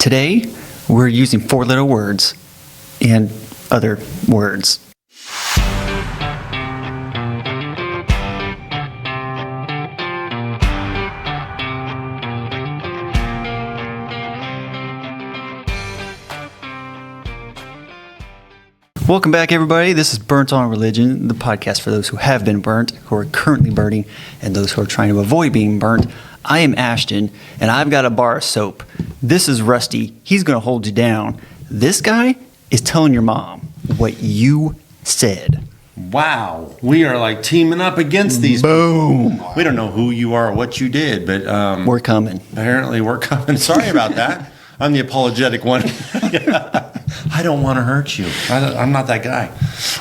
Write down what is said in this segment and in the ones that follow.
Today, we're using 4-letter words and other words. Welcome back, everybody. This is Burnt on Religion, the podcast for those who have been burnt, who are currently burning, and those who are trying to avoid being burnt. I am Ashton, and I've got a bar of soap. This is Rusty. He's going to hold you down. This guy is telling your mom what you said. Wow. We are like teaming up against these Boom. people. We don't know who you are or what you did, but We're coming. apparently we're coming. Sorry about that. I'm the apologetic one. I don't want to hurt you. I'm not that guy.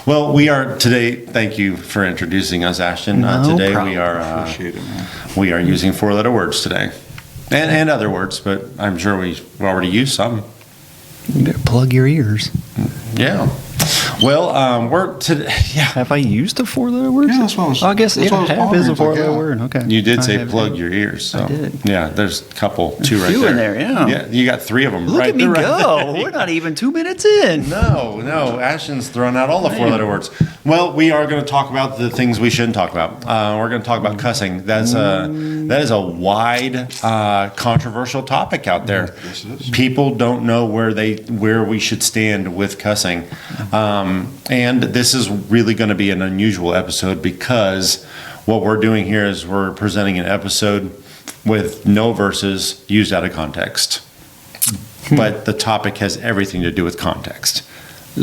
Well, we are today. Thank you for introducing us, Ashton. No today problem. Appreciate it, man. We are using 4-letter words today, and other words, but I'm sure we've already used some. You better plug your ears. Yeah. Well, we're today. Yeah. Have I used a 4-letter word? Yeah, that's what I was. I guess that's what I was half is a pondering. 4-letter Yeah. word. Okay. You did I say have plug it. your ears. So. I did. Yeah, there's a couple, two right Few there. in there, yeah. Yeah, you got 3 of them Look right at me there. go. We're not even 2 minutes in. No, Ashton's throwing out all the 4-letter words. Well, we are going to talk about the things we shouldn't talk about. We're going to talk about cussing. That is a wide, controversial topic out there. Yes, it is. People don't know where we should stand with cussing, and this is really going to be an unusual episode because what we're doing here is we're presenting an episode with no verses used out of context, but the topic has everything to do with context.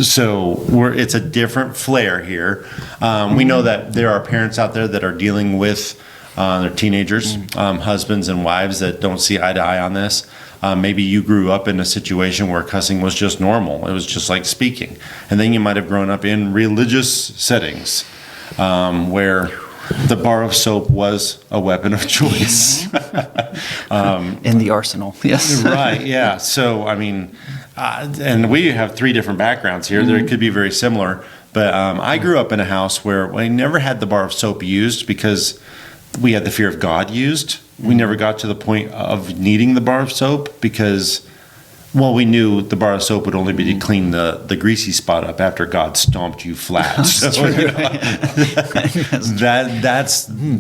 So it's a different flair here. We know that there are parents out there that are dealing with their teenagers, husbands and wives that don't see eye to eye on this. Maybe you grew up in a situation where cussing was just normal. It was just like speaking. And then you might have grown up in religious settings where the bar of soap was a weapon of choice. In the arsenal, yes. Right, yeah. So, I mean, and we have 3 different backgrounds here. They could be very similar. But I grew up in a house where we never had the bar of soap used because we had the fear of God used. We never got to the point of needing the bar of soap because, well, we knew the bar of soap would only be to clean the greasy spot up after God stomped you flat. So, you know,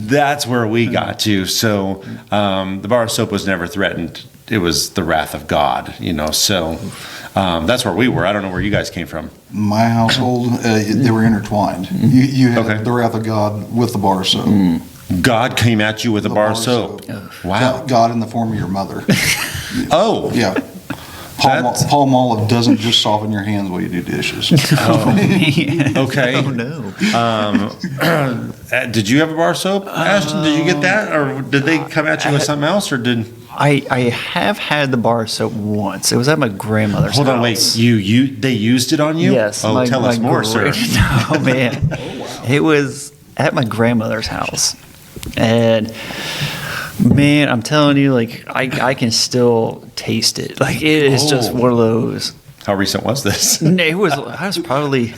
that's where we got to. So the bar of soap was never threatened. It was the wrath of God, you know. So that's where we were. I don't know where you guys came from. My household, they were intertwined. You had Okay. the wrath of God with the bar of soap. God came at you with a bar of soap. Wow. God in the form of your mother. Oh. Yeah. Palm olive doesn't just soften your hands while you do dishes. Okay. Oh, no. Did you have a bar of soap, Ashton? Did you get that, or did they come at you with something else, or did? I have had the bar of soap once. It was at my grandmother's Hold on, house. wait. They used it on you? Yes. Oh, tell us more, sir. No, man. It was at my grandmother's house. And man, I'm telling you, like, I can still taste it. Like, it is just one of those. How recent was this? I was probably,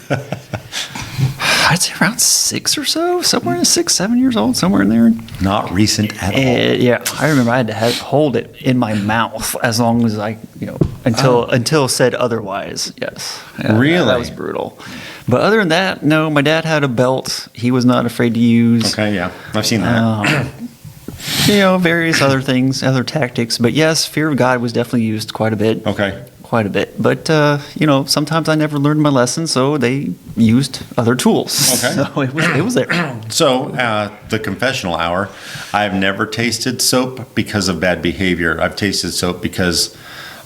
I'd say around 6 or so, somewhere in 6, 7 years old, somewhere in there. Not recent at all. Yeah, I remember I had to hold it in my mouth as long as until said otherwise. Yes. Yeah, Really? That was brutal. But other than that, no, my dad had a belt he was not afraid to use. Okay, yeah. I've seen that. Various other things, other tactics. But yes, fear of God was definitely used quite a bit. Okay. Quite a bit. But, sometimes I never learned my lesson, so they used other tools. Okay. So it was there. So, the confessional hour, I've never tasted soap because of bad behavior. I've tasted soap because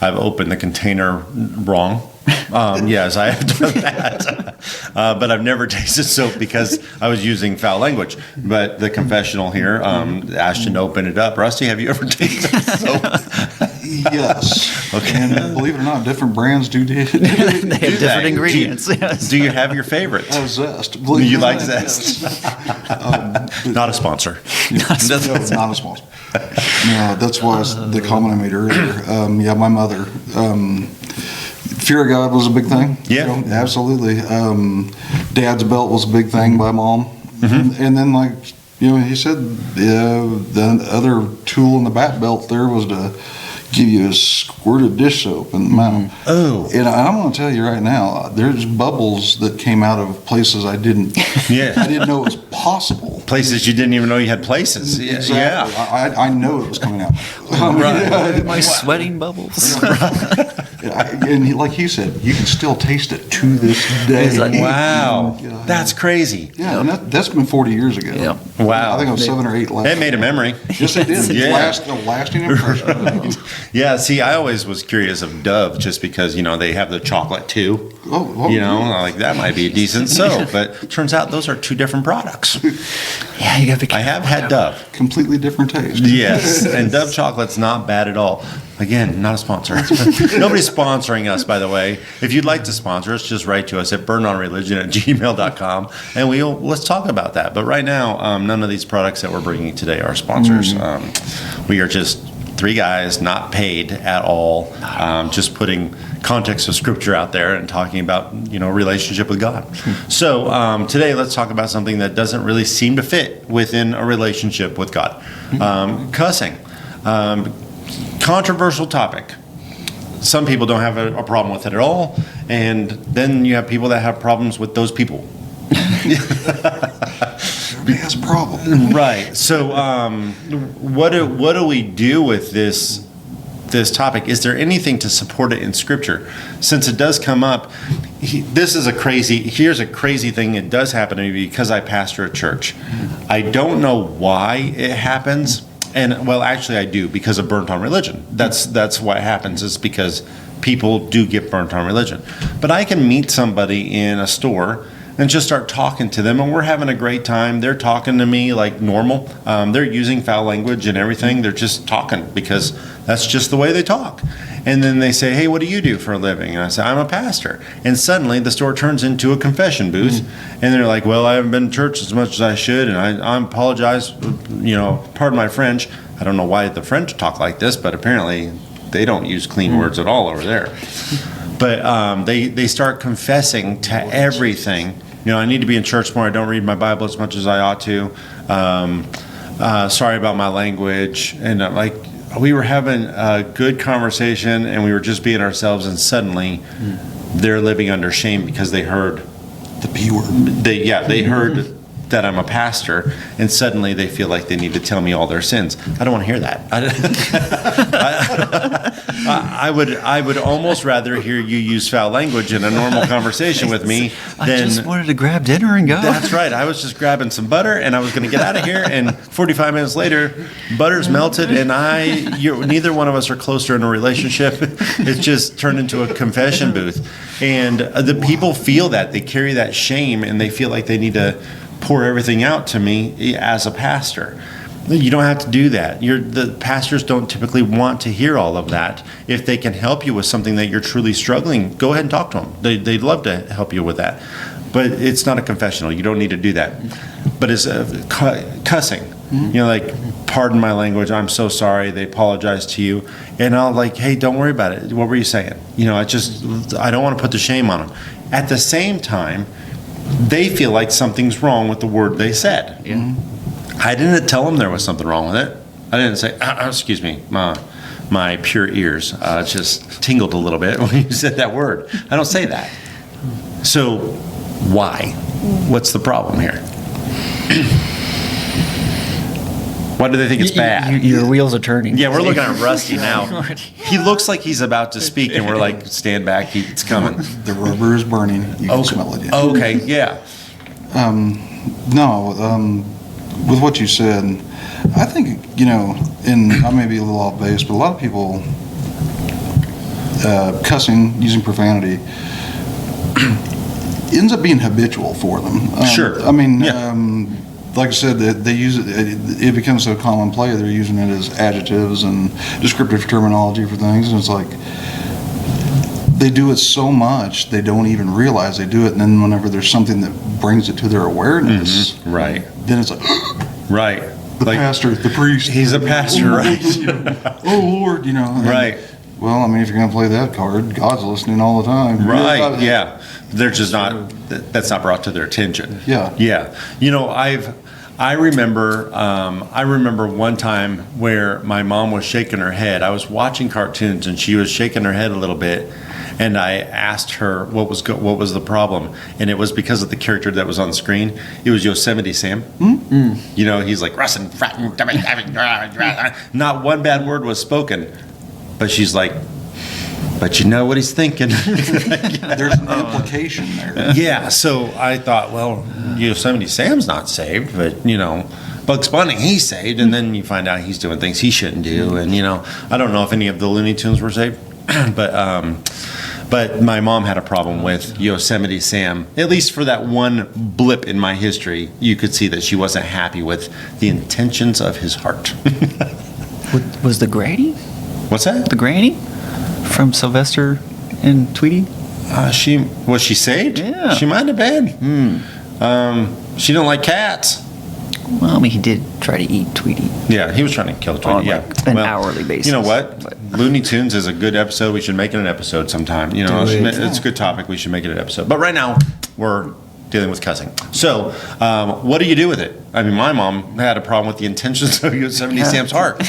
I've opened the container wrong. Yes, I have done that. But I've never tasted soap because I was using foul language. But the confessional here, Ashton opened it up. Rusty, have you ever tasted soap? Yes. Okay. And believe it or not, different brands do. They have different ingredients. Yes. Do you have your favorites? Zest. Do you like Zest? Not a sponsor. Not a sponsor. No, that's why the comment I made earlier. My mother. Fear of God was a big thing. Yeah. Absolutely. Dad's belt was a big thing by Mom. Mm-hmm. And then, he said the other tool in the back belt there was to give you a squirt of dish soap in the mouth. Oh. And I'm going to tell you right now, there's bubbles that came out of places I didn't know it was possible. Places you didn't even know you had places. Exactly. Yeah. I know it was coming out. Am I sweating bubbles? And like he said, you can still taste it to this day. It's like, Wow. Yeah. That's crazy. Yeah, and that's been 40 years ago. Yeah. Wow. I think I was 7 or 8 last. It made a memory. Yes, it did. Yeah. A lasting impression. Yeah, see, I always was curious of Dove just because, they have the chocolate too. Oh, Like that might be a decent soap, but turns out those are two different products. Yeah, you got to be I have had Dove. completely different taste. Yes, and Dove chocolate's not bad at all. Again, not a sponsor. Nobody's sponsoring us, by the way. If you'd like to sponsor us, just write to us at burnonreligion@gmail.com, and let's talk about that. But right now, none of these products that we're bringing today are sponsors. We are just 3 guys, not paid at all, just putting context of Scripture out there and talking about, relationship with God. So today, let's talk about something that doesn't really seem to fit within a relationship with God. Cussing. Controversial topic. Some people don't have a problem with it at all, and then you have people that have problems with those people. Everybody has a problem. Right. So, what do we do with this topic? Is there anything to support it in Scripture? Since it does come up, here's a crazy thing. It does happen to me because I pastor a church. I don't know why it happens. And well, actually, I do because of burnt on religion. That's what happens is because people do get burnt on religion. But I can meet somebody in a store and just start talking to them, and we're having a great time. They're talking to me like normal. They're using foul language and everything. They're just talking because that's just the way they talk. And then they say, "Hey, what do you do for a living?" And I say, "I'm a pastor." And suddenly the store turns into a confession booth. And they're like, "Well, I haven't been to church as much as I should, and I apologize, pardon my French." I don't know why the French talk like this, but apparently they don't use clean words at all over there. But they start confessing to everything. I need to be in church more. I don't read my Bible as much as I ought to. Sorry about my language. And we were having a good conversation, and we were just being ourselves, and suddenly they're living under shame because they heard The P word. They heard that I'm a pastor, and suddenly they feel like they need to tell me all their sins. I don't want to hear that. I would almost rather hear you use foul language in a normal conversation with me than. I just wanted to grab dinner and go. That's right. I was just grabbing some butter, and I was going to get out of here. And 45 minutes later, butter's melted, and neither one of us are closer in a relationship. It's just turned into a confession booth, and the people feel that they carry that shame, and they feel like they need to pour everything out to me as a pastor. You don't have to do that. The pastors don't typically want to hear all of that. If they can help you with something that you're truly struggling, go ahead and talk to them. They'd love to help you with that. But it's not a confessional. You don't need to do that. But it's cussing. Pardon my language. I'm so sorry. They apologize to you. And I'll hey, don't worry about it. What were you saying? I don't want to put the shame on them. At the same time, they feel like something's wrong with the word they said. Yeah. I didn't tell them there was something wrong with it. I didn't say, excuse me, my pure ears just tingled a little bit when you said that word. I don't say that. So why? What's the problem here? Why do they think it's bad? Your wheels are turning. Yeah, we're looking at Rusty now. He looks like he's about to speak, and we're like, stand back, it's coming. The rubber is burning. You can smell it. Yeah. Okay, yeah. With what you said, I think, and I may be a little off base, but a lot of people cussing, using profanity, ends up being habitual for them. Sure. I mean, Yeah. like I said, they use it. It becomes so commonplace. They're using it as adjectives and descriptive terminology for things, and it's like they do it so much they don't even realize they do it. And then whenever there's something that brings it to their awareness, Right. then it's like Right. the pastor, the priest. He's a pastor, right? Oh Lord, and, Right. Well, I mean, if you're going to play that card, God's listening all the time. Right, yeah. They're just not, that's not brought to their attention. Yeah. Yeah. I remember one time where my mom was shaking her head. I was watching cartoons and she was shaking her head a little bit, and I asked her what was the problem, and it was because of the character that was on the screen. It was Yosemite Sam. Mm-hmm. You know, he's like Russin, frattin, not one bad word was spoken, but she's like, but you know what he's thinking. There's an implication there. Yeah, so I thought, well, Yosemite Sam's not saved, but, you know, Bugs Bunny, he's saved, and then you find out he's doing things he shouldn't do, and, you know, I don't know if any of the Looney Tunes were saved, but my mom had a problem with Yosemite Sam. At least for that one blip in my history, you could see that she wasn't happy with the intentions of his heart. Was the granny? What's that? The granny from Sylvester and Tweety? Was she saved? Yeah. She might have been. She didn't like cats. Well, I mean, he did try to eat Tweety. Yeah, he was trying to kill Tweety. On, Yeah, like, an hourly basis. You know what? But- Looney Tunes is a good episode. We should make it an episode sometime. You know, it's a good topic. We should make it an episode. But right now, we're dealing with cussing. So, what do you do with it? I mean, my mom had a problem with the intentions of Yosemite Sam's heart.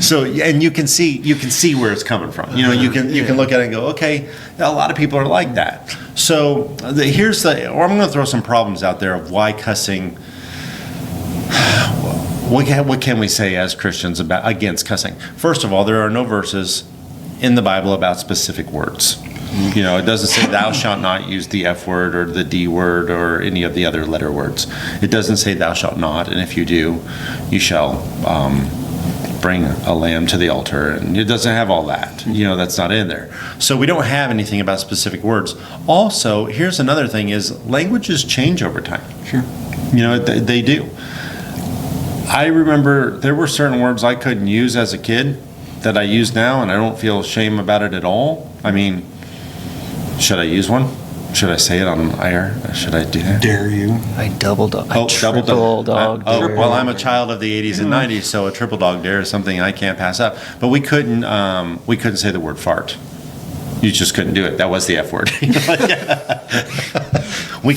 So, and you can see where it's coming from. You know, you can look at it and go, okay, a lot of people are like that. So I'm going to throw some problems out there of why cussing. What can we say as Christians against cussing? First of all, there are no verses in the Bible about specific words. You know, it doesn't say thou shalt not use the F word or the D word or any of the other letter words. It doesn't say thou shalt not, and if you do, you shall bring a lamb to the altar, and it doesn't have all that. You know, that's not in there. So we don't have anything about specific words. Also, here's another thing is languages change over time. Sure. You know, they do. I remember there were certain words I couldn't use as a kid that I use now, and I don't feel shame about it at all. I mean, should I use one? Should I say it on air? Should I do that? Dare you? I double dog. Double dog. Oh, well, I'm a child of the 80s and 90s, so a triple dog dare is something I can't pass up. But we couldn't say the word fart. You just couldn't do it. That was the F word. we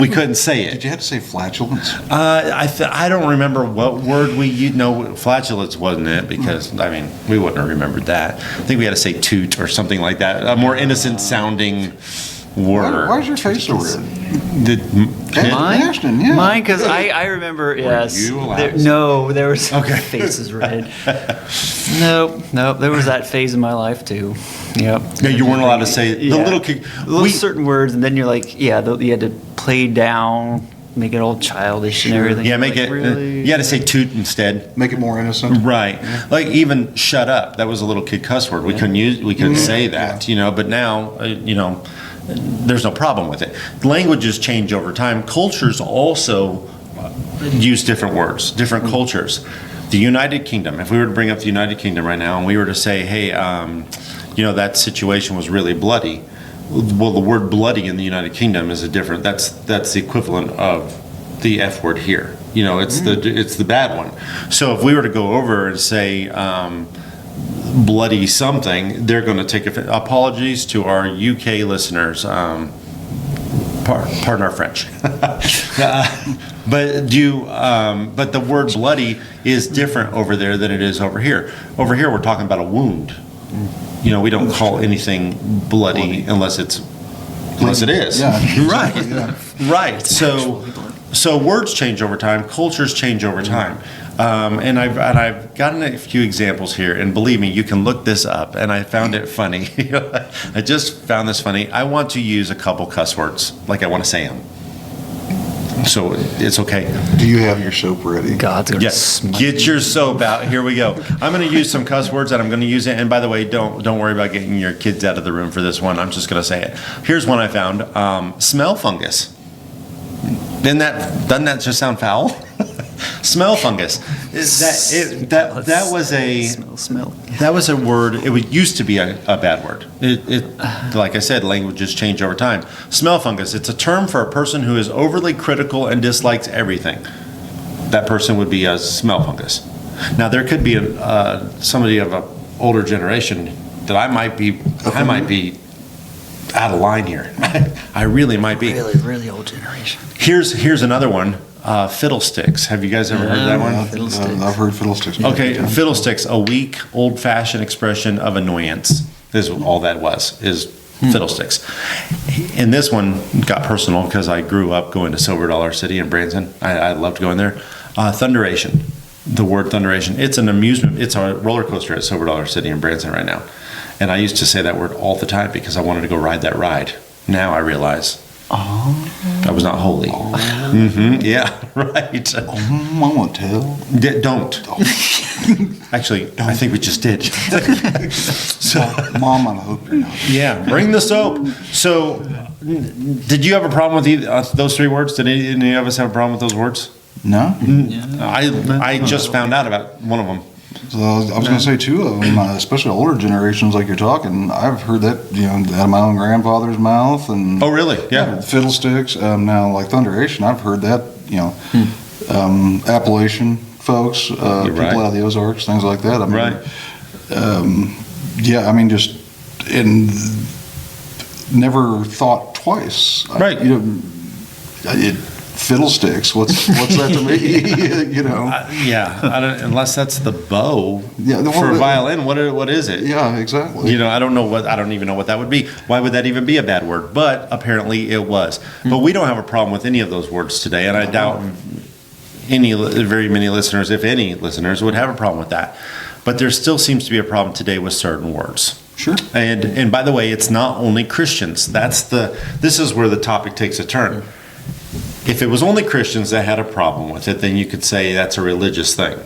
couldn't say it. Did you have to say flatulence? I don't remember what word we used. No, flatulence wasn't it, because, I mean, we wouldn't have remembered that. I think we had to say toot or something like that, a more innocent sounding word. Why is your face so red? Mine? Ashton, yeah. Mine, because I remember, yes. you allowed There, to no, there was faces red. Nope, there was that phase in my life too. Yep. No, you weren't allowed to say the little kid. Certain words, and then you're like, you had to play down, make it all childish and everything. Yeah, Like, really? You had to say toot instead. Make it more innocent. Right. Like even shut up. That was a little kid cuss word. We couldn't say that, you know, but now, you know, there's no problem with it. Languages change over time. Cultures also use different words, different cultures. The United Kingdom, if we were to bring up the United Kingdom right now and we were to say, hey, you know, that situation was really bloody. Well, the word bloody in the United Kingdom is that's the equivalent of the F word here. You know, it's the bad one. So if we were to go over and say bloody something, they're going to take apologies to our UK listeners. Pardon our French. But the word bloody is different over there than it is over here. Over here, we're talking about a wound. You know, we don't call anything bloody unless it is. Yeah. Right. Yeah. Right. So words change over time. Cultures change over time. And I've gotten a few examples here, and believe me, you can look this up. And I found it funny. I just found this funny. I want to use a couple cuss words, like I want to say them. So it's okay. Do you have your soap ready? God's gonna Yes. smite Get you. your soap out. Here we go. I'm going to use some cuss words, and I'm going to use it. And by the way, don't worry about getting your kids out of the room for this one. I'm just going to say it. Here's one I found. Smell fungus. Doesn't that just sound foul? Smell fungus. That was a Smell. that was a word. It used to be a bad word. Like I said, languages change over time. Smell fungus. It's a term for a person who is overly critical and dislikes everything. That person would be a smell fungus. Now there could be somebody of an older generation that I might be out of line here. I really might be. Really, really old generation. Here's another one. Fiddlesticks. Have you guys ever heard that one? Fiddlesticks. I've heard fiddlesticks. Okay, fiddlesticks, a weak, old-fashioned expression of annoyance is all that was, is fiddlesticks. And this one got personal because I grew up going to Silver Dollar City in Branson. I loved going there. Thunderation, the word thunderation. It's an amusement, it's a roller coaster at Silver Dollar City in Branson right now. And I used to say that word all the time because I wanted to go ride that ride. Now I realize I was not holy. Yeah, right. I won't tell. Don't. Actually, I think we just did. So, Mom, I hope you're not. yeah, bring the soap. So, did you have a problem with those three words? Did any of us have a problem with those words? No? I just found out about one of them. So I was going to say two of them, especially older generations like you're talking. I've heard that, out of my own grandfather's mouth. And Oh, really? Yeah. Fiddlesticks. Now, like thunderation, I've heard that, Appalachian folks, people right. out of the Ozarks, things like that. I mean, Right. Just and never thought twice. Right. Fiddlesticks. What's that to me? Yeah. I don't, unless that's the bow Yeah, for a violin. What is it? Yeah, exactly. I don't even know what that would be. Why would that even be a bad word? But apparently it was. But we don't have a problem with any of those words today, and I doubt very many listeners, if any listeners, would have a problem with that. But there still seems to be a problem today with certain words. Sure. And by the way, it's not only Christians. This is where the topic takes a turn. If it was only Christians that had a problem with it, then you could say that's a religious thing,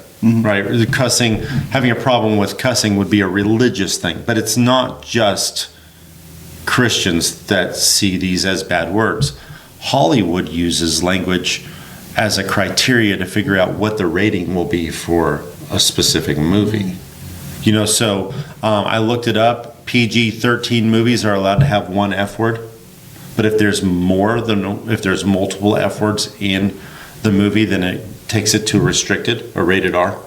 right? The cussing, having a problem with cussing would be a religious thing, but it's not just Christians that see these as bad words. Hollywood uses language as a criteria to figure out what the rating will be for a specific movie. So I looked it up. PG-13 movies are allowed to have one F word. But if there's multiple F words in the movie, then it takes it to restricted or rated R.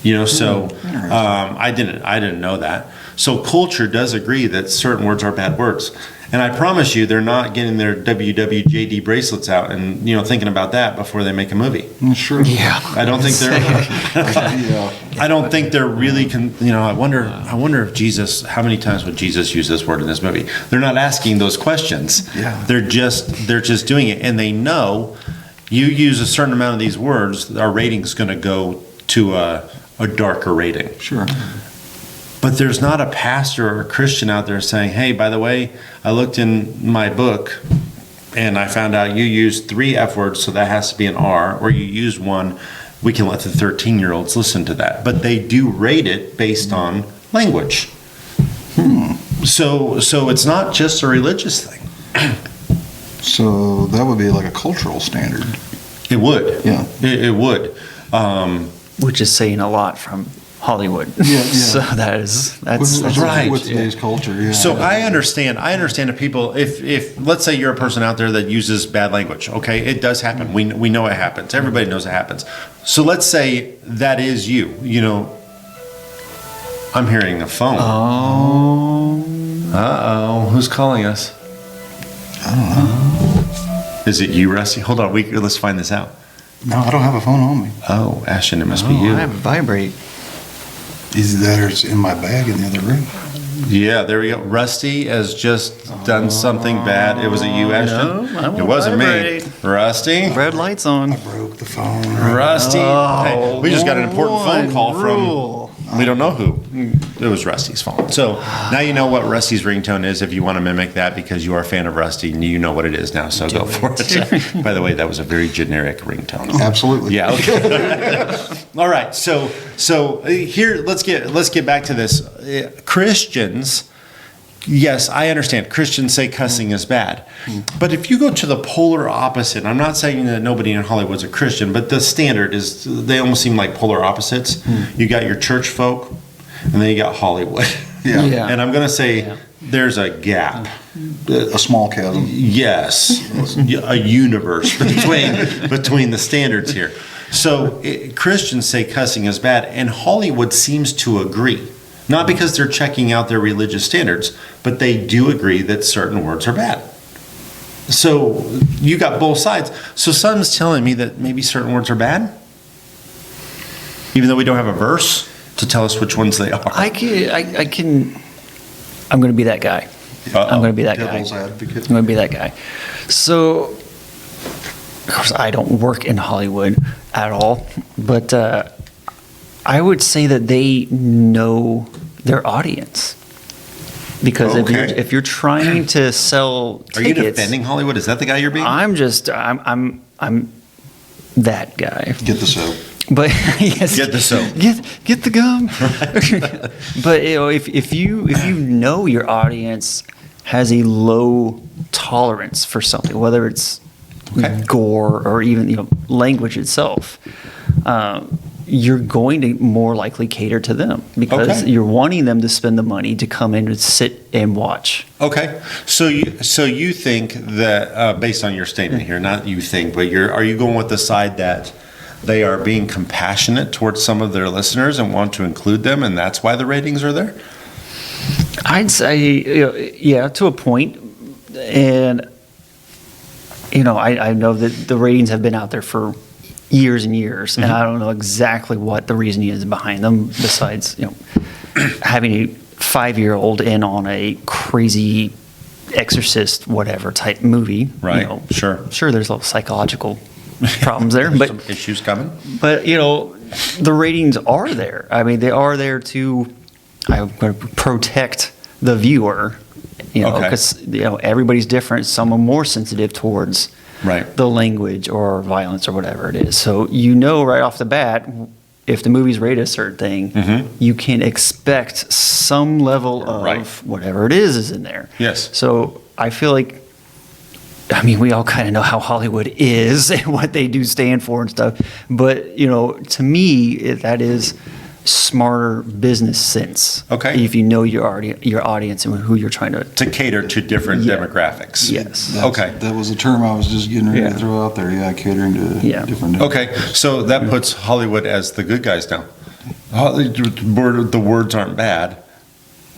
I didn't know that. So culture does agree that certain words are bad words. And I promise you, they're not getting their WWJD bracelets out and thinking about that before they make a movie. Sure. Yeah. I don't think they're. I don't think they're really. I wonder if Jesus. How many times would Jesus use this word in this movie? They're not asking those questions. Yeah. They're just doing it, and they know you use a certain amount of these words, our rating's going to go to a darker rating. Sure. But there's not a pastor or a Christian out there saying, hey, by the way, I looked in my book and I found out you used 3 F words, so that has to be an R, or you used 1. We can let the 13-year-olds listen to that. But they do rate it based on language. So it's not just a religious thing. So that would be like a cultural standard. It would. Yeah. It would. Which is saying a lot from Hollywood. Yeah. So that's right. With today's culture, yeah. So I understand if people, if let's say you're a person out there that uses bad language, okay, it does happen. We know it happens. Everybody knows it happens. So let's say that is you. I'm hearing a phone. Uh-oh. Who's calling us? I don't know. Is it you, Rusty? Hold on. Let's find this out. No, I don't have a phone on me. Oh, Ashton, it must be you. I have a vibrate. Either that or it's in my bag in the other room. Yeah, there we go. Rusty has just done something bad. It was a you, Ashton? No, I won't it wasn't vibrate. me. Rusty? Red lights on. I broke the phone. Rusty? Hey, we just got an important phone call rule. from, we don't know who. It was Rusty's phone. So now you know what Rusty's ringtone is if you want to mimic that because you are a fan of Rusty and you know what it is now, so go for it. By the way, that was a very generic ringtone. Absolutely. Yeah, okay. All right, so here, let's get back to this. Christians, yes, I understand. Christians say cussing is bad. But if you go to the polar opposite, I'm not saying that nobody in Hollywood's a Christian, but the standard is they almost seem like polar opposites. You got your church folk, and then you got Hollywood. Yeah. And I'm going to say there's a gap. A small chasm. Yes, a universe between the standards here. So Christians say cussing is bad, and Hollywood seems to agree. Not because they're checking out their religious standards, but they do agree that certain words are bad. So you got both sides. So someone's telling me that maybe certain words are bad, even though we don't have a verse to tell us which ones they are. I'm going to be that guy. I'm going to be that Devil's guy. advocate. I'm going to be that guy. So, of course, I don't work in Hollywood at all, but I would say that they know their audience. Because if you're trying to sell tickets, Are you defending Hollywood? Is that the guy you're being? I'm that guy. Get the soap. But yes, Get the soap. Get the gum. But if you know your audience has a low tolerance for something, whether it's gore or even language itself, you're going to more likely cater to them because you're wanting them to spend the money to come in and sit and watch. Okay, so you think that based on your statement here, not you think, but are you going with the side that they are being compassionate towards some of their listeners and want to include them, and that's why the ratings are there? I'd say, yeah, to a point. And, I know that the ratings have been out there for years and years, and I don't know exactly what the reasoning is behind them besides, having a 5-year-old in on a crazy exorcist, whatever type movie. Right, sure. Sure, there's a little psychological problems there, but some issues coming. But the ratings are there. I mean, they are there to protect the viewer. Because everybody's different. Some are more sensitive towards the language or violence or whatever it is. So right off the bat, if the movie's rated a certain thing, you can expect some level of whatever it is in there. Yes. So I feel like, we all kind of know how Hollywood is and what they do stand for and stuff. But, to me, that is smarter business sense. Okay. If you know your audience and who you're trying to cater to different demographics. Yes. That was the term I was just getting ready to throw out there. Yeah, catering to different demographics. Okay, so that puts Hollywood as the good guys now. The words aren't bad.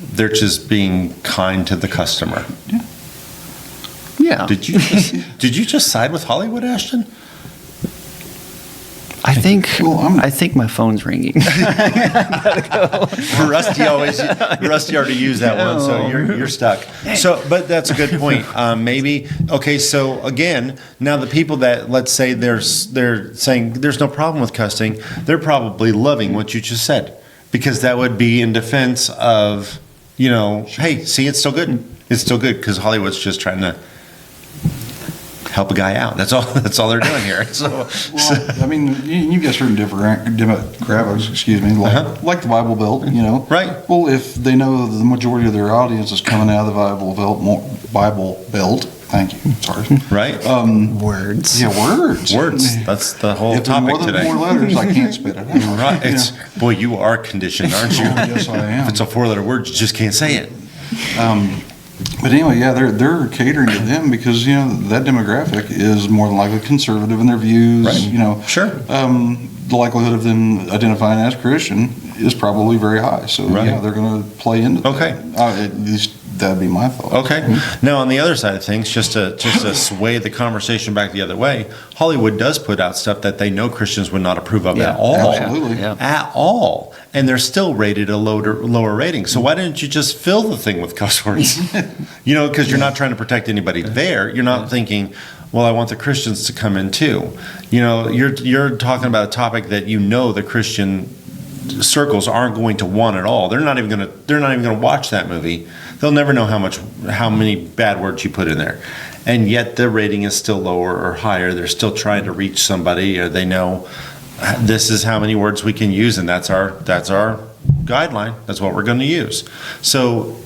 They're just being kind to the customer. Yeah. Did you just side with Hollywood, Ashton? I think my phone's ringing. Rusty already used that one, so you're stuck. So, but that's a good point. Maybe so again, now the people that let's say they're saying there's no problem with cussing, they're probably loving what you just said because that would be in defense of hey, see, it's still good. It's still good because Hollywood's just trying to help a guy out. That's all they're doing here. So, you get certain demographics, like the Bible Belt, Right. Well, if they know the majority of their audience is coming out of the Bible Belt. Thank you. Sorry. Right. Words. Yeah, words. Words. That's the whole if topic more than today. 4 letters, I can't spit it. Right. Boy, you are conditioned, aren't you? Yes, I am. If it's a 4-letter word, you just can't say it. But anyway, they're catering to them because that demographic is more than likely conservative in their views. Right. Sure. The likelihood of them identifying as Christian is probably very high. So they're going to play into that. At least that'd be my thought. Okay. Now on the other side of things, just to sway the conversation back the other way, Hollywood does put out stuff that they know Christians would not approve of at all. Absolutely. Yeah. At all. And they're still rated a lower rating. So why didn't you just fill the thing with cuss words? Because you're not trying to protect anybody there. You're not thinking, well, I want the Christians to come in too. You're talking about a topic that the Christian circles aren't going to want at all. They're not even going to watch that movie. They'll never know how many bad words you put in there. And yet the rating is still lower or higher. They're still trying to reach somebody, or they know this is how many words we can use, and that's our guideline. That's what we're going to use. So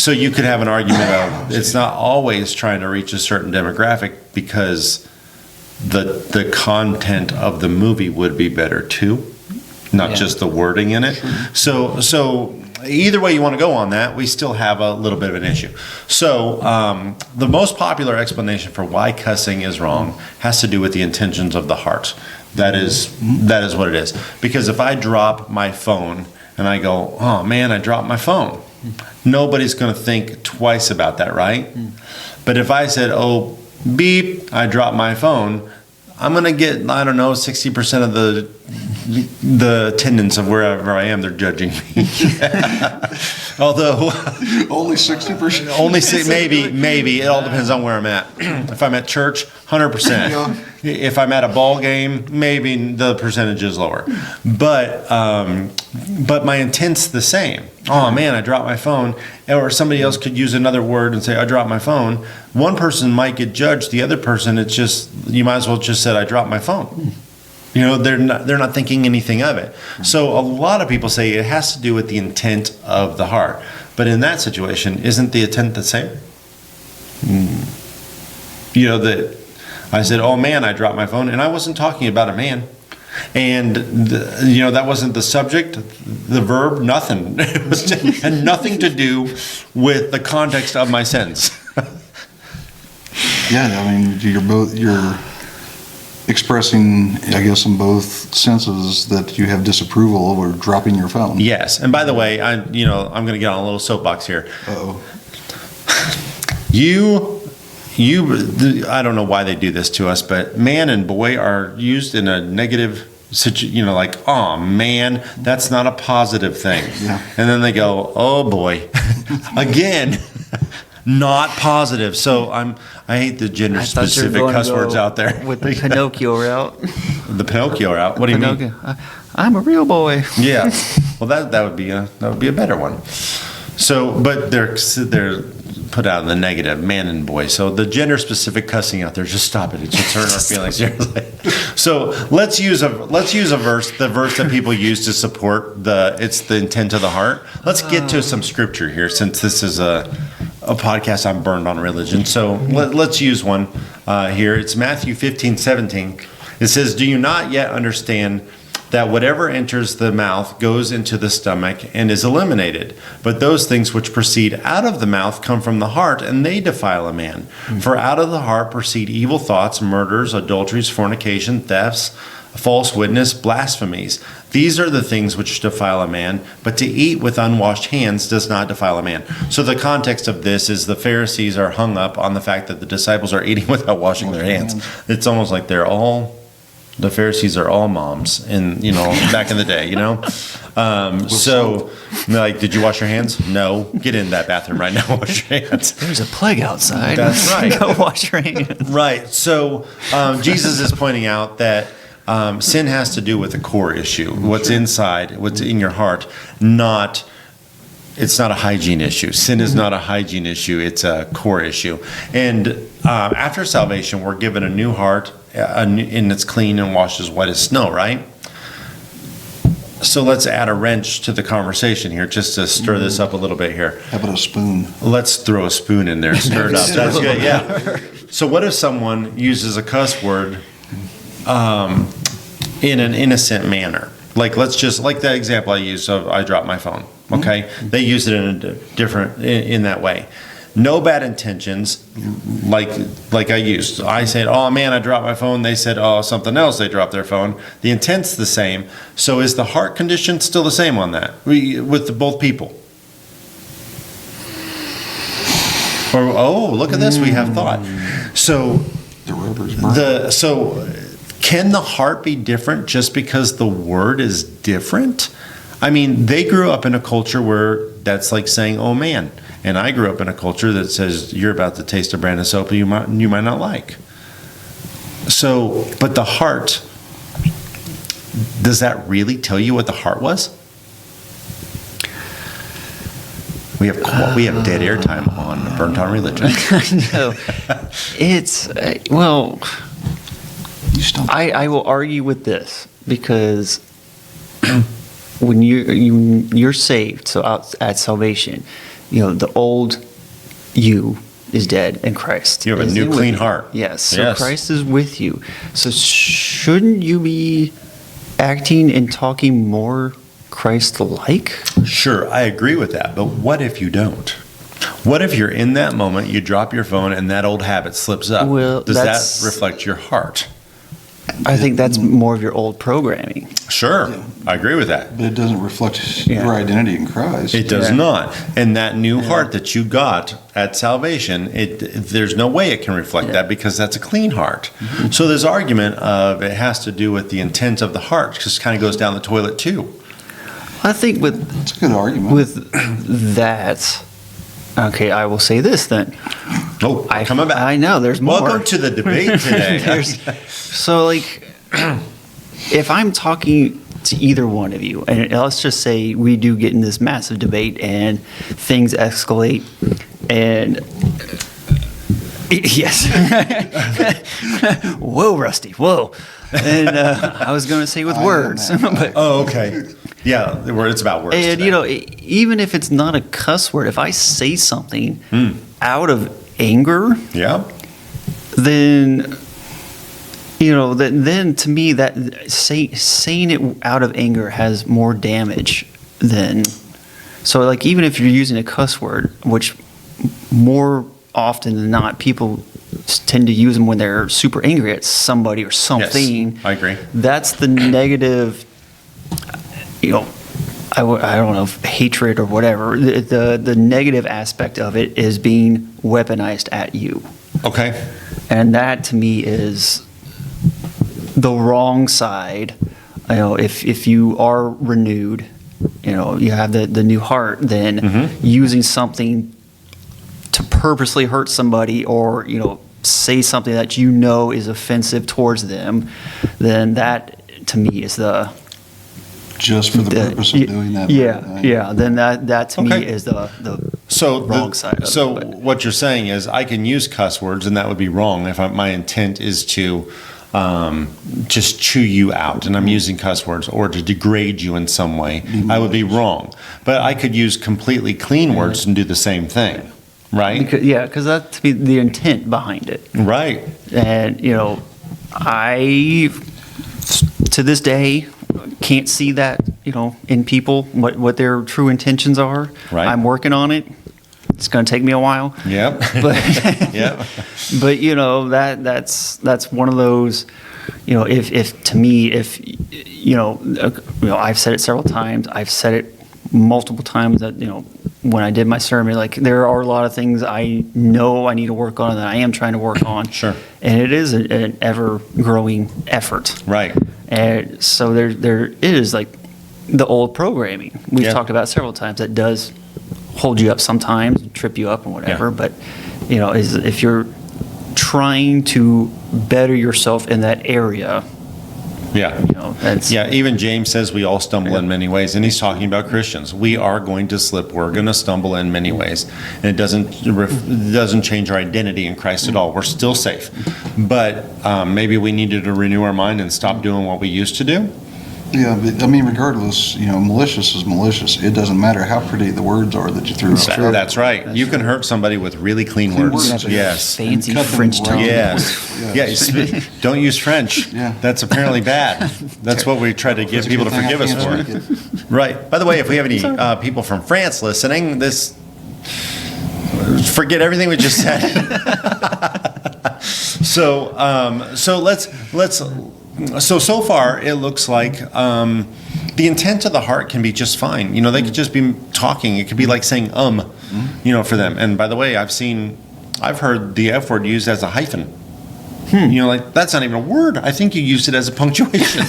you could have an argument of it's not always trying to reach a certain demographic because the content of the movie would be better too, not just the wording in it. So either way you want to go on that, we still have a little bit of an issue. So the most popular explanation for why cussing is wrong has to do with the intentions of the heart. That is what it is. Because if I drop my phone and I go, oh man, I dropped my phone. Nobody's going to think twice about that, right? But if I said, oh, beep, I dropped my phone, I'm going to get, I don't know, 60% of the attendance of wherever I am, they're judging me. Although Only 60%. only maybe it all depends on where I'm at. If I'm at church, 100%. Yeah. If I'm at a ball game, maybe the percentage is lower. But my intent's the same. Oh man, I dropped my phone. Or somebody else could use another word and say, I dropped my phone. One person might get judged. The other person, it's just, you might as well just said, I dropped my phone. You know, they're not thinking anything of it. So a lot of people say it has to do with the intent of the heart. But in that situation, isn't the intent the same? You know, that I said, oh man, I dropped my phone. And I wasn't talking about a man. And, that wasn't the subject, the verb, nothing. It had nothing to do with the context of my sentence. Yeah, I mean, you're expressing, I guess, in both senses that you have disapproval over dropping your phone. Yes. And by the way, I'm going to get on a little soapbox here. Uh-oh. I don't know why they do this to us, but man and boy are used in a negative situation, like, oh man, that's not a positive thing. Yeah. And then they go, oh boy, again, not positive. So I hate the gender specific cuss words out there. With the Pinocchio route. The Pinocchio route. What do you mean? I'm a real boy. Yeah. Well, that would be a better one. So, but they're put out in the negative, man and boy. So the gender specific cussing out there, just stop it. It should hurt our feelings. So let's use a verse, the verse that people use to support it's the intent of the heart. Let's get to some scripture here, since this is a podcast on Burned on Religion. So let's use one here. It's Matthew 15:17. It says, do you not yet understand that whatever enters the mouth goes into the stomach and is eliminated? But those things which proceed out of the mouth come from the heart, and they defile a man. For out of the heart proceed evil thoughts, murders, adulteries, fornication, thefts, false witness, blasphemies. These are the things which defile a man, but to eat with unwashed hands does not defile a man. So the context of this is the Pharisees are hung up on the fact that the disciples are eating without washing their hands. It's almost like the Pharisees are all moms, and back in the day, So, like, did you wash your hands? No. Get in that bathroom right now. Wash your hands. There's a plague outside. That's right. Go wash your hands. Right. So, Jesus is pointing out that sin has to do with the core issue, what's inside, what's in your heart. It's not a hygiene issue. Sin is not a hygiene issue. It's a core issue. And after salvation, we're given a new heart, and it's clean and washed as white as snow, right? So let's add a wrench to the conversation here, just to stir this up a little bit here. How about a spoon? Let's throw a spoon in there, stir it up. That's good, yeah. So what if someone uses a cuss word in an innocent manner? Like, let's just, like that example I used of I dropped my phone, okay? They use it in that way. No bad intentions, like I used. I said, oh man, I dropped my phone. They said, oh, something else, they dropped their phone. The intent's the same. So is the heart condition still the same on that, with both people? Or, oh, look at this, we have thought. So, The rubber's burnt. Can the heart be different just because the word is different? I mean, they grew up in a culture where that's like saying, oh man. And I grew up in a culture that says you're about to taste a brand of soap you might not like. So, but the heart, does that really tell you what the heart was? We have dead air time on Burnt on Religion. No, it's well. I will argue with this, because when you're saved, so at salvation, the old you is dead in Christ. You have a new clean heart. Yes. So Christ is with you. So shouldn't you be acting and talking more Christ-like? Sure, I agree with that. But what if you don't? What if you're in that moment, you drop your phone, and that old habit slips up? Well, does that reflect your heart? I think that's more of your old programming. Sure, I agree with that. But it doesn't reflect Yeah. your identity in Christ. It does Yeah. not. And that new heart that you got at salvation, there's no way it can reflect Yeah. that because that's a clean heart. So this argument of it has to do with the intent of the heart just kind of goes down the toilet too. I think It's a good argument. with that, okay, I will say this then. Oh, coming back. I know, there's more. Welcome to the debate today. So, like, if I'm talking to either one of you, and let's just say we do get in this massive debate and things escalate, and yes, whoa, Rusty, whoa, and I was going to say with words, but Oh, okay. Yeah, it's about words. and today. you know, even if it's not a cuss word, if I say something out of anger, Yeah. then then to me that saying it out of anger has more damage than so like even if you're using a cuss word, which more often than not people tend to use them when they're super angry at somebody or something. Yes, I agree. That's the negative, I don't know, hatred or whatever. The negative aspect of it is being weaponized at you. Okay. And that to me is the wrong side. If you are renewed, you have the new heart, then using something to purposely hurt somebody or, say something that is offensive towards them, then that to me is Just for the purpose of doing that. Yeah. Then that to me Okay. is the So wrong side of So it, but- what you're saying is I can use cuss words and that would be wrong if my intent is to just chew you out and I'm using cuss words or to degrade you in some way. I would be wrong. But I could use completely clean words and do the same thing, right? because that to me the intent behind it. Right. And, I, to this day, can't see that, in people, what their true intentions are. Right. I'm working on it. It's going to take me a while. Yep. But, Yep. but that's one of those, if to me, I've said it several times. I've said it multiple times that, when I did my sermon, like there are a lot of things I know I need to work on and that I am trying to work on. Sure. And it is an ever-growing effort. Right. And so there is like the old programming we've Yeah. talked about several times that does hold you up sometimes, trip you up and whatever. Yeah. But is if you're trying to better yourself in that area, Yeah. that's Yeah, even James says we all stumble in many ways, and he's talking about Christians. We are going to slip. We're going to stumble in many ways, and it doesn't change our identity in Christ at all. We're still safe, but maybe we needed to renew our mind and stop doing what we used to do. Yeah, but I mean, regardless, malicious is malicious. It doesn't matter how pretty the words are that you threw out. That's right. You can hurt somebody with really clean Clean words. words. Yes. fancy And cut them French right. tongue. Yes. Yes. Yeah. Don't use French. Yeah. That's apparently bad. That's what we try to get It's a people to good thing I forgive us can't for. speak it. Right. By the way, if we have any people from France listening, forget everything we just said. So far it looks like the intent of the heart can be just fine. They could just be talking. It could be like saying for them. And by the way, I've heard the F word used as a hyphen. Like that's not even a word. I think you used it as a punctuation.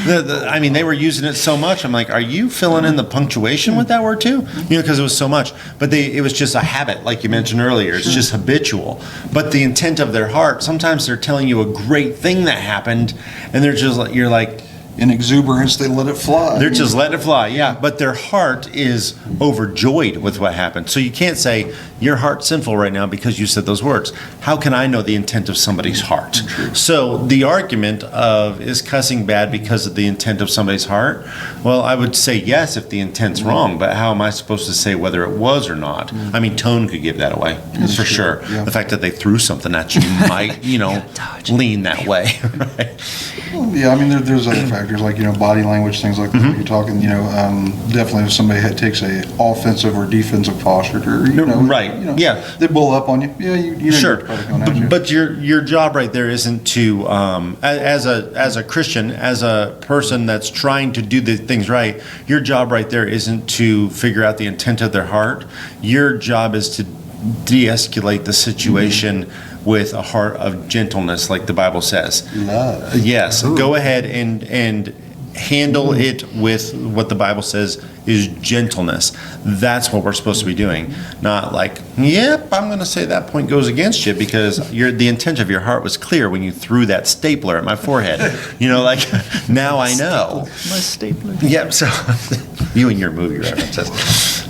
They were using it so much. I'm like, are you filling in the punctuation with that word too? Because it was so much. But it was just a habit, like you mentioned earlier. It's just habitual. But the intent of their heart, sometimes they're telling you a great thing that happened, and they're just like, you're like, In exuberance, they let it fly. they're just letting it fly, yeah. But their heart is overjoyed with what happened. So you can't say, your heart's sinful right now because you said those words. How can I know the intent of somebody's heart? So the argument of, is cussing bad because of the intent of somebody's heart? Well, I would say yes if the intent's wrong, but how am I supposed to say whether it was or not? I mean, tone could give that away, for sure. Yeah. The fact that they threw something at you might, lean that way, right? Yeah, I mean, there's other factors factors like, body language, things like that. You're talking, definitely if somebody takes a offensive or defensive posture, or, Right. Yeah. they bull up on you. Yeah, you know Sure, you're probably coming at you. but your job right there isn't to as a Christian, as a person that's trying to do the things right. Your job right there isn't to figure out the intent of their heart. Your job is to de-escalate the situation with a heart of gentleness, like the Bible says. Love. Yes, go ahead and handle it with what the Bible says is gentleness. That's what we're supposed to be doing. Not like, yep, I'm going to say that point goes against you because the intent of your heart was clear when you threw that stapler at my forehead. Like, now I know. My stapler. Yep, so you and your movie references.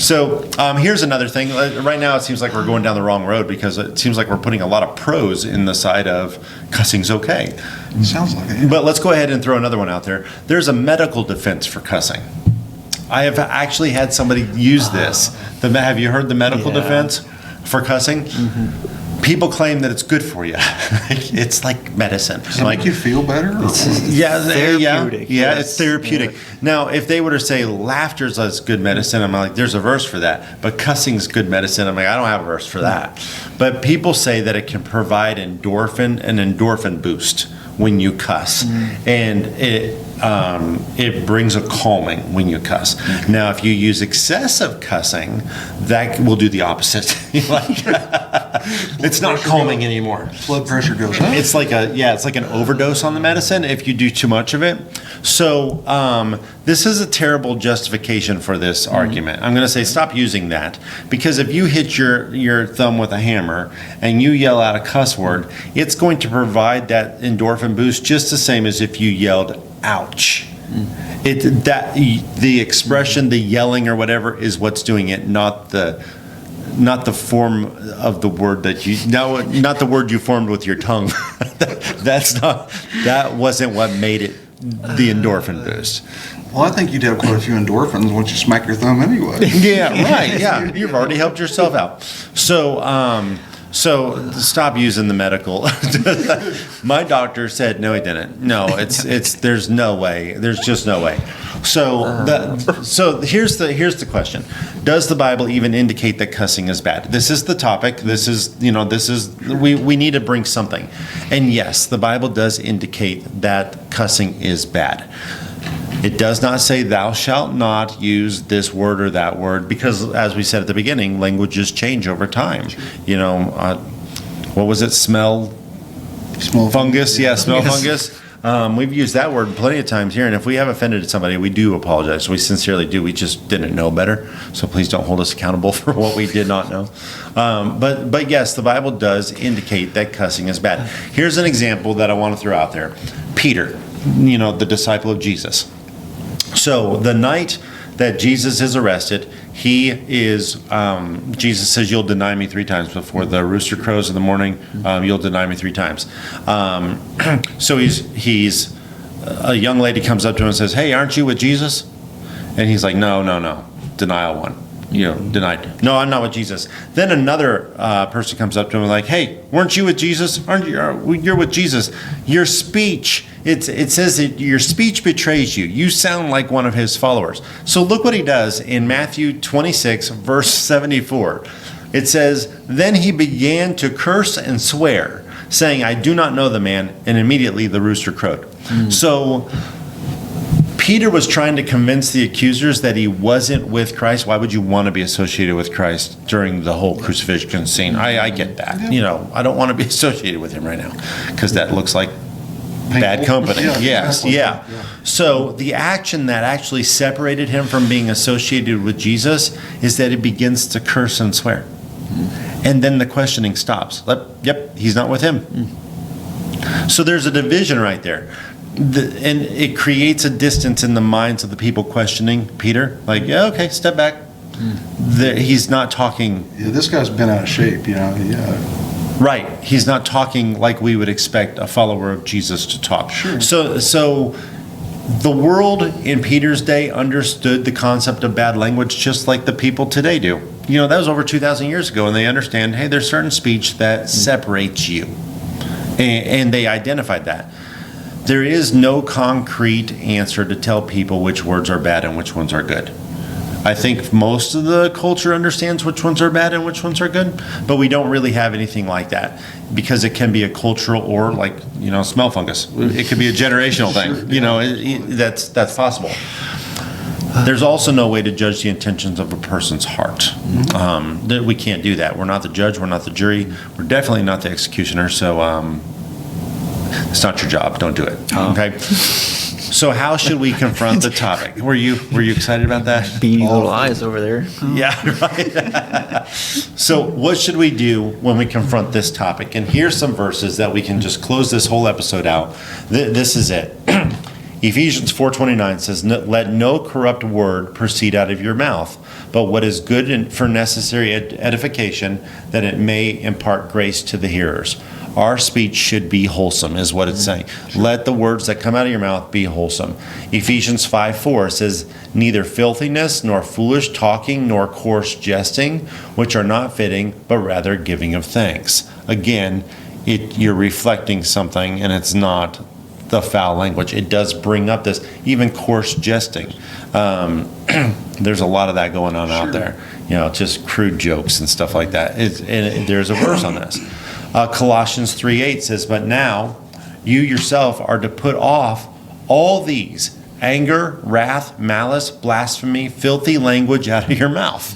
So here's another thing. Right now it seems like we're going down the wrong road because it seems like we're putting a lot of pros in the side of cussing's okay. Sounds like it. But let's go ahead and throw another one out there. There's a medical defense for cussing. I have actually had somebody use this. Have you heard the medical defense for cussing? People claim that it's good for you. It's like medicine. Does it make you feel better? Therapeutic. Yeah, it's therapeutic. Now, if they were to say laughter's good medicine, I'm like, there's a verse for that. But cussing's good medicine, I'm like, I don't have a verse for that. But people say that it can provide an endorphin boost when you cuss, and it brings a calming when you cuss. Now, if you use excessive cussing, that will do the opposite. It's not calming anymore. Blood pressure goes up. It's like an overdose on the medicine if you do too much of it. So this is a terrible justification for this argument. I'm going to say stop using that, because if you hit your thumb with a hammer and you yell out a cuss word, it's going to provide that endorphin boost just the same as if you yelled ouch. The expression, the yelling or whatever is what's doing it, not the form of the word not the word you formed with your tongue. That wasn't what made it the endorphin boost. Well, I think you'd have quite a few endorphins once you smack your thumb anyway. Yeah, right. Yeah, you've already helped yourself out. So stop using the medical. My doctor said no, he didn't. No, it's there's no way. There's just no way. So here's the question: does the Bible even indicate that cussing is bad? This is the topic. We need to bring something. And yes, the Bible does indicate that cussing is bad. It does not say thou shalt not use this word or that word, because as we said at the beginning, languages change over time. What was it? Smell fungus? Yeah, smell fungus. We've used that word plenty of times here, and if we have offended somebody, we do apologize. We sincerely do. We just didn't know better, so please don't hold us accountable for what we did not know. But yes, the Bible does indicate that cussing is bad. Here's an example that I want to throw out there. Peter, the disciple of Jesus. So the night that Jesus is arrested, Jesus says, you'll deny me 3 times before the rooster crows in the morning. You'll deny me 3 times. So he's a young lady comes up to him and says, hey, aren't you with Jesus? And he's like, no. Denial 1. Denied. No, I'm not with Jesus. Then another person comes up to him and like, hey, weren't you with Jesus? You're with Jesus. Your speech, it says that your speech betrays you. You sound like one of his followers. So look what he does in Matthew 26, verse 74. It says, then he began to curse and swear, saying, I do not know the man. And immediately the rooster crowed. So Peter was trying to convince the accusers that he wasn't with Christ. Why would you want to be associated with Christ during the whole crucifixion scene? I get that. I don't want to be associated with him right now because that looks like bad company. Yes, yeah. So the action that actually separated him from being associated with Jesus is that he begins to curse and swear. And then the questioning stops. Yep, he's not with him. So there's a division right there. And it creates a distance in the minds of the people questioning Peter. Like, yeah, okay, step back. He's not talking. Yeah, this guy's been out of shape, Right. He's not talking like we would expect a follower of Jesus to talk. Sure. So the world in Peter's day understood the concept of bad language just like the people today do. That was over 2,000 years ago, and they understand, hey, there's certain speech that separates you. And they identified that. there is no concrete answer to tell people which words are bad and which ones are good. I think most of the culture understands which ones are bad and which ones are good, but we don't really have anything like that because it can be a cultural or like, smell fungus. It could be a generational thing, that's possible. There's also no way to judge the intentions of a person's heart. We can't do that. We're not the judge. We're not the jury. We're definitely not the executioner. So it's not your job. Don't do it. Okay. So how should we confront the topic? Were you excited about that? Beady little eyes over there. Yeah, right. So what should we do when we confront this topic? And here's some verses that we can just close this whole episode out. This is it. Ephesians 4:29 says, "Let no corrupt word proceed out of your mouth, but what is good for necessary edification, that it may impart grace to the hearers." Our speech should be wholesome, is what it's saying. Let the words that come out of your mouth be wholesome. Ephesians 5:4 says, "Neither filthiness, nor foolish talking, nor coarse jesting, which are not fitting, but rather giving of thanks." Again, you're reflecting something, and it's not the foul language. It does bring up this, even coarse jesting. There's a lot of that going on out there. Just crude jokes and stuff like that. There's a verse on this. Colossians 3:8 says, "But now you yourself are to put off all these: anger, wrath, malice, blasphemy, filthy language out of your mouth."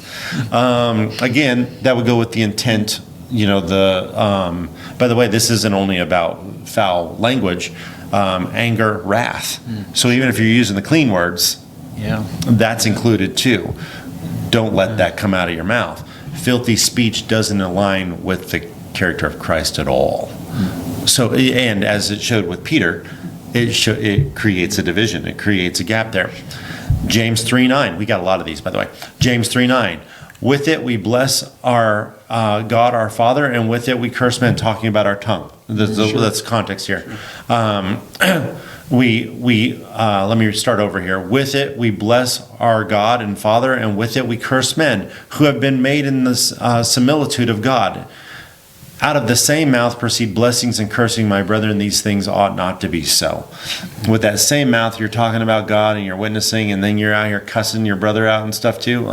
Again, that would go with the intent. By the way, this isn't only about foul language, anger, wrath. So even if you're using the clean words, that's included too. Don't let that come out of your mouth. Filthy speech doesn't align with the character of Christ at all. So, and as it showed with Peter, it creates a division. It creates a gap there. James 3:9. We got a lot of these, by the way. James 3:9. "With it we bless our God, our Father, and with it we curse men," talking about our tongue. That's context here. Let me start over here. "With it we bless our God and Father, and with it we curse men, who have been made in the similitude of God. Out of the same mouth proceed blessings and cursing, my brethren, these things ought not to be so." With that same mouth, you're talking about God and you're witnessing, and then you're out here cussing your brother out and stuff too.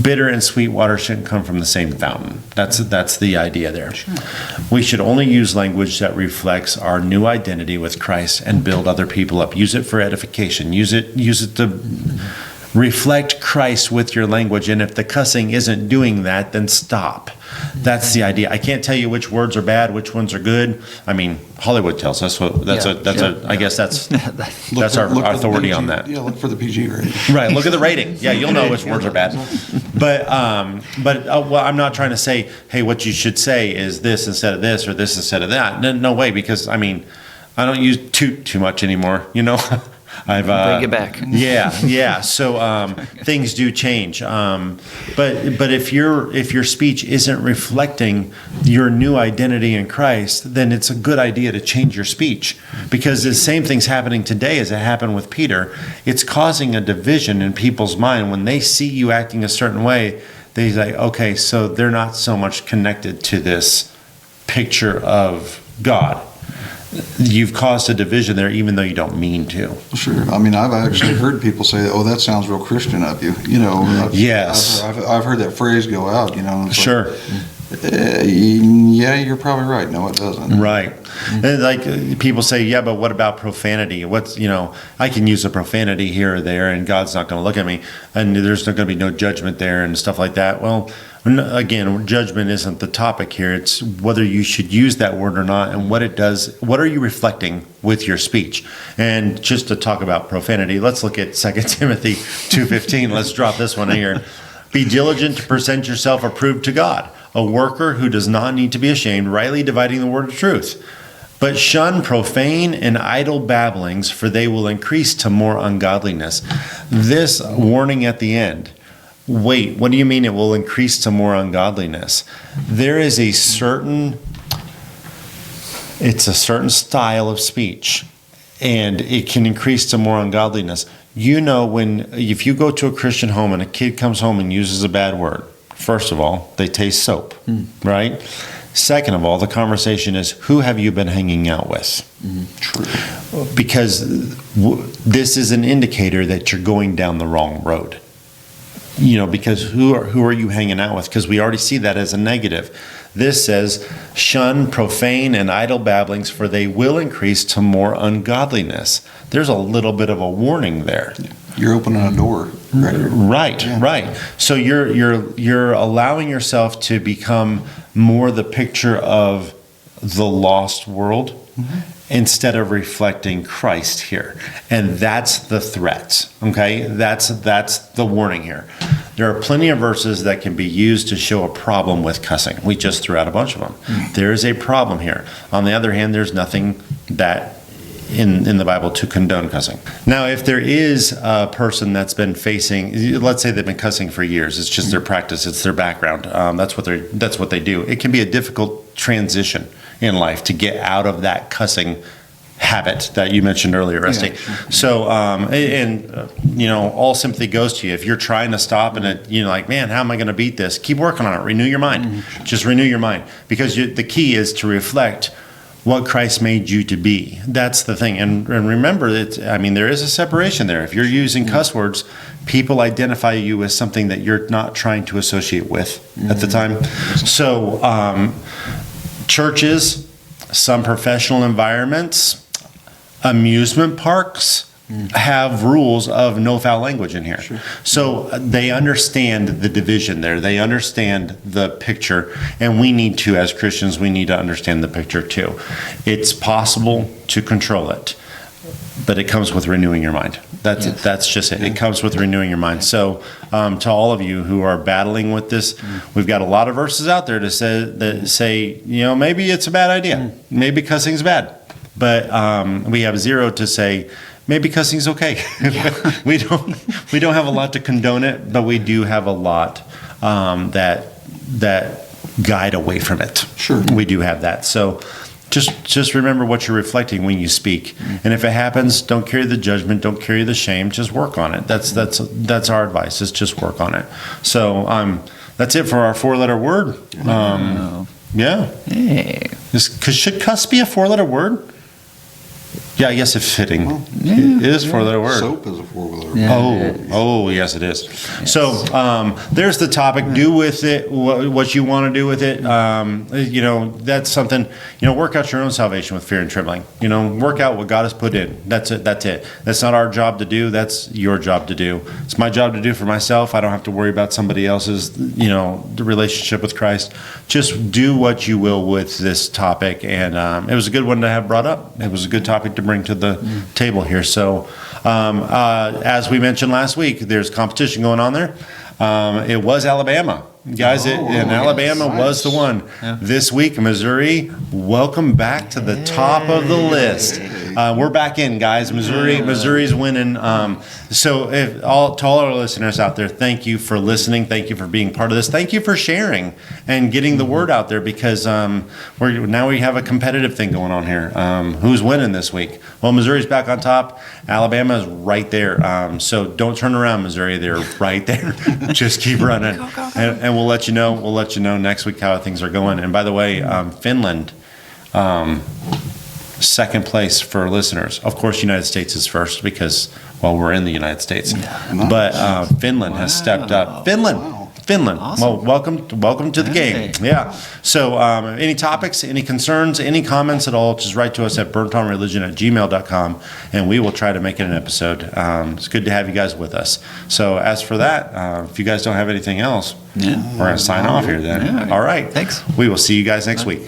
Bitter and sweet water shouldn't come from the same fountain. That's the idea there. Sure. We should only use language that reflects our new identity with Christ and build other people up. Use it for edification. Use it to reflect Christ with your language, and if the cussing isn't doing that, then stop. That's the idea. I can't tell you which words are bad, which ones are good. I mean, Hollywood tells us. I guess that's our authority on that. Yeah, look for the PG rating. Right. Look at the rating. Yeah, you'll know which words are bad. But I'm not trying to say, hey, what you should say is this instead of this or this instead of that. No way, because I don't use too much anymore. I've bring it back. Yeah. So things do change. But if your speech isn't reflecting your new identity in Christ, then it's a good idea to change your speech, because the same thing's happening today as it happened with Peter. It's causing a division in people's mind when they see you acting a certain way. They say, okay, so they're not so much connected to this picture of God. You've caused a division there, even though you don't mean to. Sure. I've actually heard people say, "Oh, that sounds real Christian of you." Yes. I've heard that phrase go out. Sure. Yeah, you're probably right. No, it doesn't. Right. And like people say, yeah, but what about profanity? I can use a profanity here or there, and God's not going to look at me, and there's not going to be no judgment there and stuff like that. Well, again, judgment isn't the topic here. It's whether you should use that word or not, and what it does. What are you reflecting with your speech? And just to talk about profanity, let's look at 2 Timothy 2:15. Let's drop this one in here. "Be diligent to present yourself approved to God, a worker who does not need to be ashamed, rightly dividing the word of truth. But shun profane and idle babblings, for they will increase to more ungodliness." This warning at the end. Wait, what do you mean it will increase to more ungodliness? There is a certain style of speech, and it can increase to more ungodliness. If you go to a Christian home and a kid comes home and uses a bad word, first of all, they taste soap, right? Second of all, the conversation is, who have you been hanging out with? True. Because this is an indicator that you're going down the wrong road. Because who are you hanging out with? Because we already see that as a negative. This says, shun profane and idle babblings, for they will increase to more ungodliness. There's a little bit of a warning there. You're opening a door. Right. Yeah. Right. So you're allowing yourself to become more the picture of the lost world, instead of reflecting Christ here. And that's the threat. Okay? That's the warning here. There are plenty of verses that can be used to show a problem with cussing. We just threw out a bunch of them. There is a problem here. On the other hand, there's nothing that in the Bible to condone cussing. Now, if there is a person that's been facing, let's say they've been cussing for years, it's just their practice, it's their background, that's what they do. It can be a difficult transition in life to get out of that cussing habit that you mentioned earlier, Rusty. Yeah. So, all sympathy goes to you. If you're trying to stop and like, man, how am I going to beat this? Keep working on it. Renew your mind. Just renew your mind, because the key is to reflect what Christ made you to be. That's the thing. And remember that, there is a separation there. If you're using cuss words, people identify you as something that you're not trying to associate with at the time. So, churches, some professional environments, amusement parks have rules of no foul language in here. Sure. So they understand the division there. They understand the picture, and we need to, as Christians, we need to understand the picture too. It's possible to control it, but it comes with renewing your mind. That's just it. It comes with renewing your mind. So to all of you who are battling with this, we've got a lot of verses out there that say, maybe it's a bad idea. Maybe cussing's bad. But we have zero to say, maybe cussing's okay. we don't have a lot to condone it, but we do have a lot that guide away from it. Sure. We do have that. So just remember what you're reflecting when you speak. And if it happens, don't carry the judgment, don't carry the shame, just work on it. That's our advice, is just work on it. So that's it for our 4-letter word. Yeah. Hey. Should cuss be a 4-letter word? Yeah, I guess it's fitting. Well, It is a 4-letter word. Soap is a 4-letter. Yeah. Oh, yes, it is. So there's the topic. Do with it what you want to do with it. That's something. Work out your own salvation with fear and trembling. Work out what God has put in. That's it. That's not our job to do. That's your job to do. It's my job to do for myself. I don't have to worry about somebody else's. The relationship with Christ. Just do what you will with this topic. And it was a good one to have brought up. It was a good topic to bring to the table here. So as we mentioned last week, there's competition going on there. It was Alabama. Guys, Alabama was the one. Yeah. This week, Missouri, welcome back to the top of the list. We're back in, guys. Missouri's winning. So to all our listeners out there, thank you for listening. Thank you for being part of this. Thank you for sharing and getting the word out there, because now we have a competitive thing going on here. Who's winning this week? Well, Missouri's back on top. Alabama is right there. So don't turn around, Missouri. They're right there. Just keep running. And we'll let you know. We'll let you know next week how things are going. And by the way, Finland, second place for listeners. Of course, United States is first because, we're in the United States. Yeah. But Finland has stepped up. Finland. Awesome. Well, welcome to the game. Yeah. So any topics, any concerns, any comments at all, just write to us at burntonreligion@gmail.com, and we will try to make it an episode. It's good to have you guys with us. So as for that, if you guys don't have anything else, we're going to sign off here then. Yeah. All right. Thanks. We will see you guys next week.